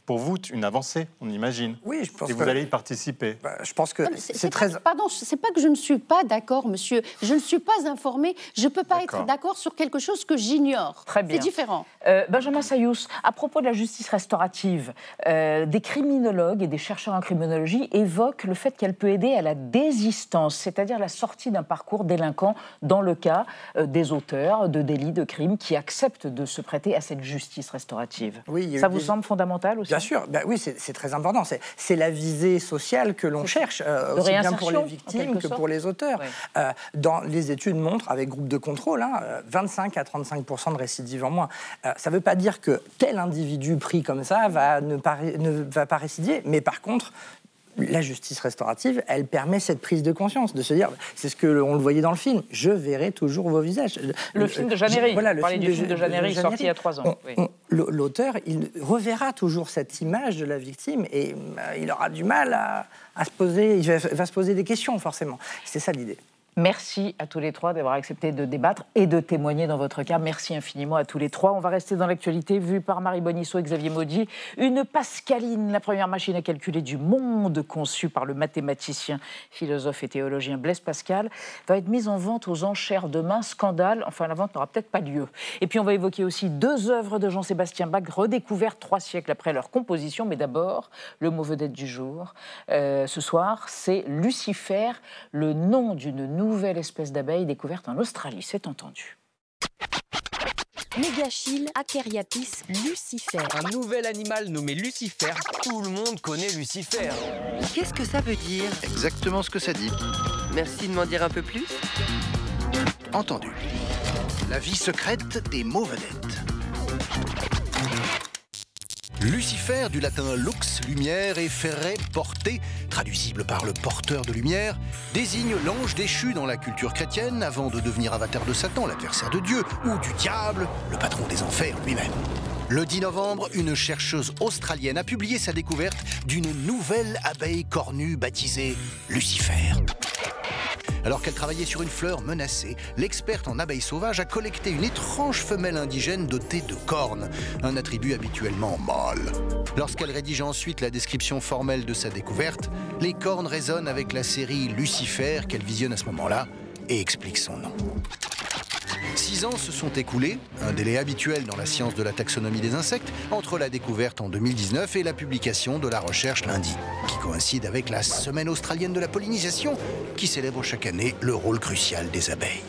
S8: pour vous une avancée, on imagine.
S13: Oui, je pense
S8: et vous allez y participer.
S13: Je pense que c'est très...
S14: Pardon, c'est pas que je ne suis pas d'accord, monsieur. Je ne suis pas informée. Je ne peux pas être d'accord sur quelque chose que j'ignore.
S1: Très bien.
S14: C'est différent.
S1: Benjamin Sayous, à propos de la justice restaurative, des criminologues et des chercheurs en criminologie évoquent le fait qu'elle peut aider à la désistance, c'est-à-dire la sortie d'un parcours délinquant dans le cas des auteurs de délits, de crimes qui acceptent de se prêter à cette justice restaurative.
S13: Oui,
S1: ça vous semble fondamental aussi?
S13: Bien sûr. Oui, c'est très important. C'est la visée sociale que l'on cherche, aussi bien pour les victimes que pour les auteurs. Les études montrent, avec groupe de contrôle, 25 à 35% de récidive en moins. Ça ne veut pas dire que tel individu pris comme ça ne va pas récidiver, mais par contre, la justice restaurative, elle permet cette prise de conscience, de se dire, c'est ce qu'on le voyait dans le film, je verrai toujours vos visages.
S1: Le film de Jeannery, vous parlez du film de Jeannery, sorti il y a 3 ans.
S13: L'auteur, il reverra toujours cette image de la victime et il aura du mal à se poser, il va se poser des questions forcément. C'est ça l'idée.
S1: Merci à tous les 3 d'avoir accepté de débattre et de témoigner dans votre cas. Merci infiniment à tous les 3. On va rester dans l'actualité vue par Marie Bonisseau et Xavier Maudy. Une Pascaline, la première machine à calculer du monde conçue par le mathématicien, philosophe et théologien Blaise Pascal, va être mise en vente aux enchères demain. Scandale, enfin la vente n'aura peut-être pas lieu. Et puis on va évoquer aussi 2 œuvres de Jean-Sébastien Bach redécouvertes 3 siècles après leur composition. Mais d'abord, le mot vedette du jour. Ce soir, c'est Lucifer, le nom d'une nouvelle espèce d'abeille découverte en Australie, c'est entendu.
S19: Mégachile, Acariapis, Lucifer.
S20: Un nouvel animal nommé Lucifer. Tout le monde connaît Lucifer.
S19: Qu'est-ce que ça veut dire?
S21: Exactement ce que ça dit.
S20: Merci de m'en dire un peu plus.
S21: Entendu. La vie secrète des mots vedettes. Lucifer, du latin lux, lumière, et ferre, porter, traduisible par le porteur de lumière, désigne l'ange déchu dans la culture chrétienne avant de devenir avatar de Satan, l'adversaire de Dieu, ou du diable, le patron des enfers lui-même. Le 10 novembre, une chercheuse australienne a publié sa découverte d'une nouvelle abeille cornue baptisée Lucifer. Alors qu'elle travaillait sur une fleur menacée, l'experte en abeilles sauvages a collecté une étrange femelle indigène dotée de cornes, un attribut habituellement mâle. Lorsqu'elle rédige ensuite la description formelle de sa découverte, les cornes résonnent avec la série Lucifer qu'elle visionne à ce moment-là et explique son nom. 6 ans se sont écoulés, un délai habituel dans la science de la taxonomie des insectes, entre la découverte en 2019 et la publication de la recherche lundi, qui coïncide avec la Semaine australienne de la pollinisation, qui célèbre chaque année le rôle crucial des abeilles.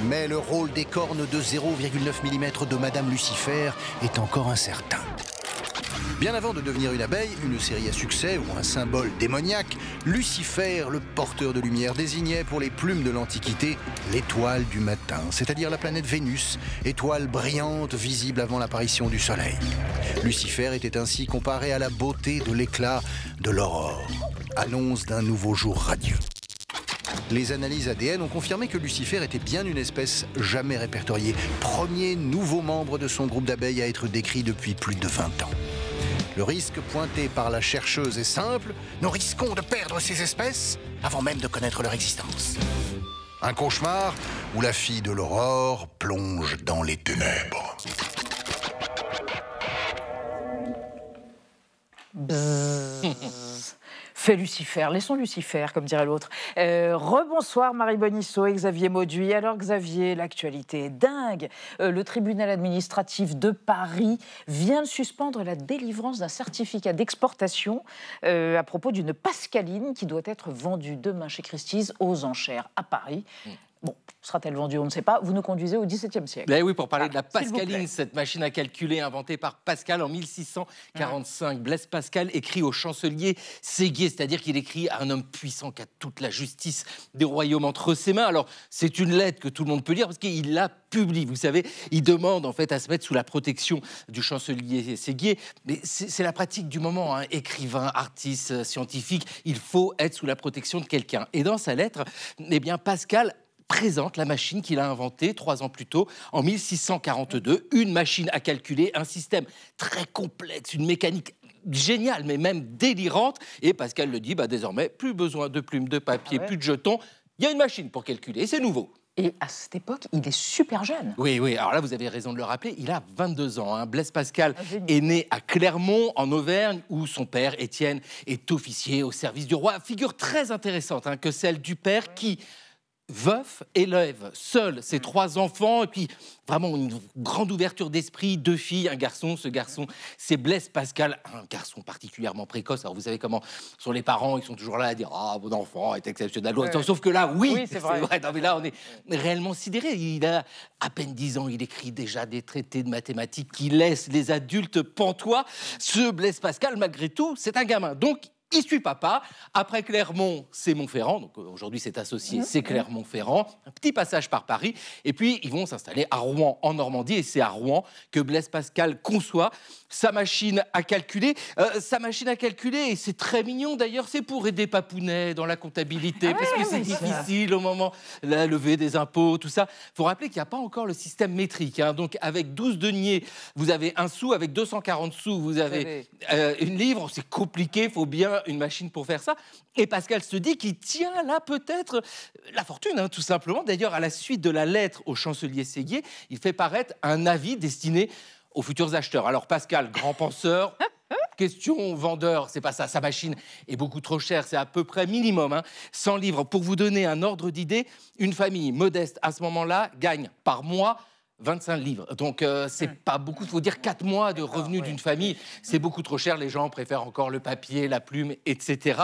S21: Mais le rôle des cornes de 0,9 mm de Madame Lucifer est encore incertain. Bien avant de devenir une abeille, une série à succès ou un symbole démoniaque, Lucifer, le porteur de lumière, désignait pour les plumes de l'Antiquité l'étoile du matin, c'est-à-dire la planète Vénus, étoile brillante visible avant l'apparition du Soleil. Lucifer était ainsi comparé à la beauté de l'éclat de l'aurore, annonce d'un nouveau jour radieux. Les analyses ADN ont confirmé que Lucifer était bien une espèce jamais répertoriée, premier nouveau membre de son groupe d'abeilles à être décrit depuis plus de 20 ans. Le risque pointé par la chercheuse est simple, nous risquons de perdre ces espèces avant même de connaître leur existence. Un cauchemar où la fille de l'aurore plonge dans les ténèbres.
S1: Fais Lucifer, laissons Lucifer, comme dirait l'autre. Rebonsoir Marie Bonisseau et Xavier Mauduit. Alors Xavier, l'actualité est dingue. Le tribunal administratif de Paris vient de suspendre la délivrance d'un certificat d'exportation à propos d'une pascaline qui doit être vendue demain chez Christie's aux enchères à Paris. Bon, sera-t-elle vendue? On ne sait pas. Vous nous conduisez au XVIIe siècle.
S20: Ben oui, pour parler de la pascaline, cette machine à calculer inventée par Pascal en 1645. Blaise Pascal écrit au chancelier Séguier, c'est-à-dire qu'il écrit à un homme puissant qui a toute la justice des royaumes entre ses mains. Alors, c'est une lettre que tout le monde peut lire parce qu'il la publie. Vous savez, il demande en fait à se mettre sous la protection du chancelier Séguier. Mais c'est la pratique du moment, hein. Écrivain, artiste, scientifique, il faut être sous la protection de quelqu'un. Et dans sa lettre, eh bien, Pascal présente la machine qu'il a inventée 3 ans plus tôt, en 1642. Une machine à calculer, un système très complexe, une mécanique géniale, mais même délirante. Et Pascal le dit, désormais, plus besoin de plumes, de papier, plus de jetons. Il y a une machine pour calculer, et c'est nouveau.
S1: Et à cette époque, il est super jeune.
S20: Oui, oui. Alors là, vous avez raison de le rappeler, il a 22 ans. Hein. Blaise Pascal est né à Clermont, en Auvergne, où son père, Étienne, est officier au service du roi. Figure très intéressante que celle du père qui, veuf, élève seul ses 3 enfants, et puis vraiment une grande ouverture d'esprit, 2 filles, un garçon. Ce garçon, c'est Blaise Pascal, un garçon particulièrement précoce. Alors vous savez comment sont les parents, ils sont toujours là à dire « Ah, mon enfant est exceptionnel ». Sauf que là, oui c'est vrai. Non, mais là, on est réellement sidéré. Il a à peine 10 ans, il écrit déjà des traités de mathématiques qui laissent les adultes pantois. Ce Blaise Pascal, malgré tout, c'est un gamin. Donc, il suit papa. Après Clermont, c'est Montferrand. Donc aujourd'hui, c'est associé, c'est Clermont-Ferrand. Un petit passage par Paris. Et puis, ils vont s'installer à Rouen, en Normandie. Et c'est à Rouen que Blaise Pascal conçoit sa machine à calculer. Sa machine à calculer, et c'est très mignon d'ailleurs, c'est pour aider Papounet dans la comptabilité. Parce que c'est difficile au moment de la levée des impôts, tout ça. Il faut rappeler qu'il n'y a pas encore le système métrique. Donc avec 12 deniers, vous avez 1 sou. Avec 240 sous, vous avez une livre. C'est compliqué, il faut bien une machine pour faire ça. Et Pascal se dit qu'il tient là peut-être la fortune, tout simplement. D'ailleurs, à la suite de la lettre au chancelier Séguier, il fait paraître un avis destiné aux futurs acheteurs. Alors Pascal, grand penseur, question vendeur, c'est pas ça. Sa machine est beaucoup trop chère, c'est à peu près minimum 100 livres. Pour vous donner un ordre d'idée, une famille modeste à ce moment-là gagne par mois 25 livres. Donc, c'est pas beaucoup. Il faut dire 4 mois de revenus d'une famille. C'est beaucoup trop cher. Les gens préfèrent encore le papier, la plume, etc.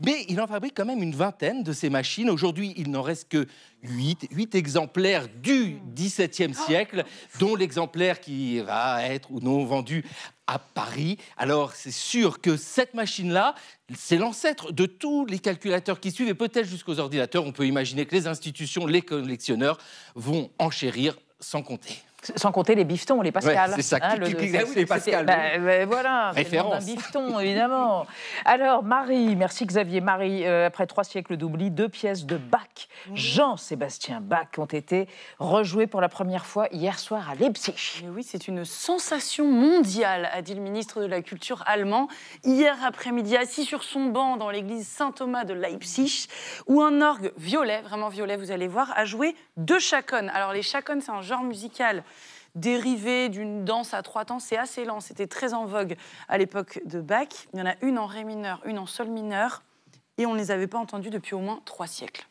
S20: Mais il en fabrique quand même une vingtaine de ces machines. Aujourd'hui, il n'en reste que 8 exemplaires du XVIIe siècle, dont l'exemplaire qui va être ou non vendu à Paris. Alors, c'est sûr que cette machine-là, c'est l'ancêtre de tous les calculateurs qui suivent, et peut-être jusqu'aux ordinateurs. On peut imaginer que les institutions, les collectionneurs vont enchérir sans compter.
S1: Sans compter les bifetons, les Pascal.
S20: Ouais, c'est ça, les Pascal.
S1: Voilà, référence. C'est le nom d'un bifton, évidemment. Alors, Marie, merci Xavier. Marie, après 3 siècles d'oubli, 2 pièces de Bach, Jean-Sébastien Bach, ont été rejouées pour la première fois hier soir à Leipzig.
S4: Et oui, c'est une sensation mondiale, a dit le ministre de la Culture allemand, hier après-midi, assis sur son banc dans l'église Saint-Thomas de Leipzig, où un orgue violet, vraiment violet, vous allez voir, a joué 2 chaconnes. Alors, les chaconnes, c'est un genre musical dérivé d'une danse à 3 temps, c'est assez lent, c'était très en vogue à l'époque de Bach. Il y en a une en ré mineur, une en sol mineur, et on ne les avait pas entendues depuis au moins 3 siècles.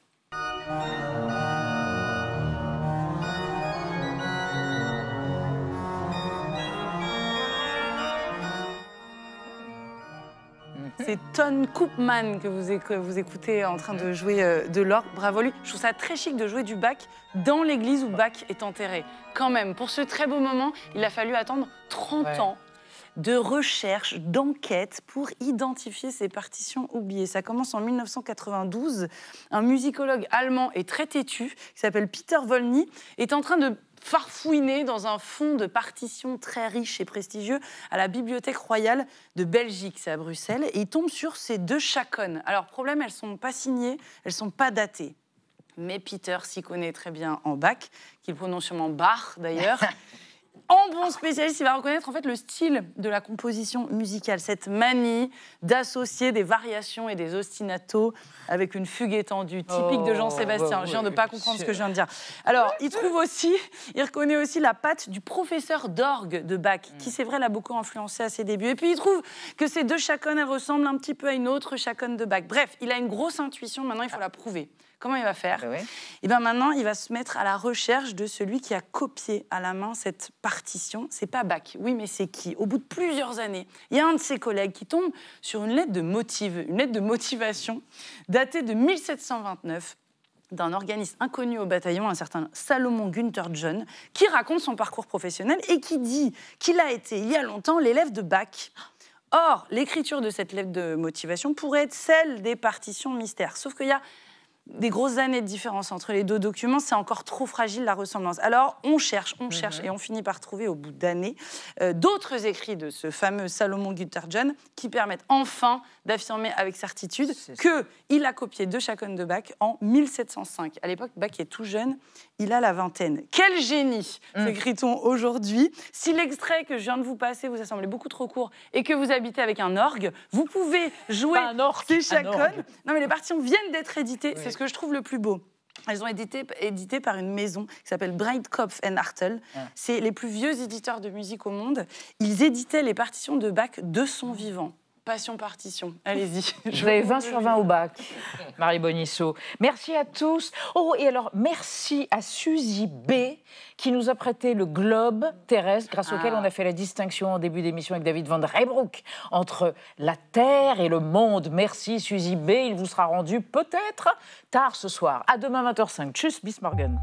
S4: C'est Ton Koopman que vous écoutez en train de jouer de l'orgue. Bravo lui. Je trouve ça très chic de jouer du Bach dans l'église où Bach est enterré. Quand même, pour ce très beau moment, il a fallu attendre 30 ans de recherche, d'enquête pour identifier ces partitions oubliées. Ça commence en 1992. Un musicologue allemand et très têtu, qui s'appelle Peter Wolny, est en train de farfouiner dans un fonds de partitions très riche et prestigieux à la Bibliothèque royale de Belgique, c'est à Bruxelles, et il tombe sur ces 2 chaconnes. Alors, problème, elles ne sont pas signées, elles ne sont pas datées. Mais Peter s'y connaît très bien en Bach, qu'il prononce sûrement Bach d'ailleurs. En bon spécialiste, il va reconnaître en fait le style de la composition musicale, cette manie d'associer des variations et des ostinatos avec une fugue étendue, typique de Jean-Sébastien. Je viens de ne pas comprendre ce que je viens de dire. Alors, il reconnaît aussi la patte du professeur d'orgue de Bach, qui c'est vrai l'a beaucoup influencé à ses débuts. Et puis il trouve que ces deux chaconnes, elles ressemblent un petit peu à une autre chaconne de Bach. Bref, il a une grosse intuition, maintenant il faut la prouver. Comment il va faire? Et bien maintenant, il va se mettre à la recherche de celui qui a copié à la main cette partition. C'est pas Bach, oui, mais c'est qui? Au bout de plusieurs années, il y a un de ses collègues qui tombe sur une lettre de motivation, datée de 1729, d'un organisme inconnu au bataillon, un certain Salomon Günther John, qui raconte son parcours professionnel et qui dit qu'il a été, il y a longtemps, l'élève de Bach. Or, l'écriture de cette lettre de motivation pourrait être celle des partitions mystères, sauf qu'il y a des grosses années de différence entre les deux documents, c'est encore trop fragile la ressemblance. Alors on cherche et on finit par trouver au bout d'années d'autres écrits de ce fameux Salomon Günther John qui permettent enfin d'affirmer avec certitude qu'il a copié deux chaconnes de Bach en 1705. À l'époque, Bach est tout jeune, il a la vingtaine. Quel génie, s'écrit-on aujourd'hui. Si l'extrait que je viens de vous passer vous a semblé beaucoup trop court et que vous habitez avec un orgue, vous pouvez jouer ces chaconnes. Non mais les partitions viennent d'être éditées, c'est ce que je trouve le plus beau. Elles ont été éditées par une maison qui s'appelle Breitkopf & Hartel. C'est les plus vieux éditeurs de musique au monde. Ils éditaient les partitions de Bach de son vivant. Passion partition, allez-y.
S1: Vous avez 20 sur 20 au bac, Marie Bonisseau. Merci à tous. Oh, et alors, merci à Suzy B, qui nous a prêté le globe terrestre, grâce auquel on a fait la distinction en début d'émission avec David Van Rijbroek entre la Terre et le monde. Merci Suzy B, il vous sera rendu peut-être tard ce soir. À demain 20h05. Tchuss, bis morgen.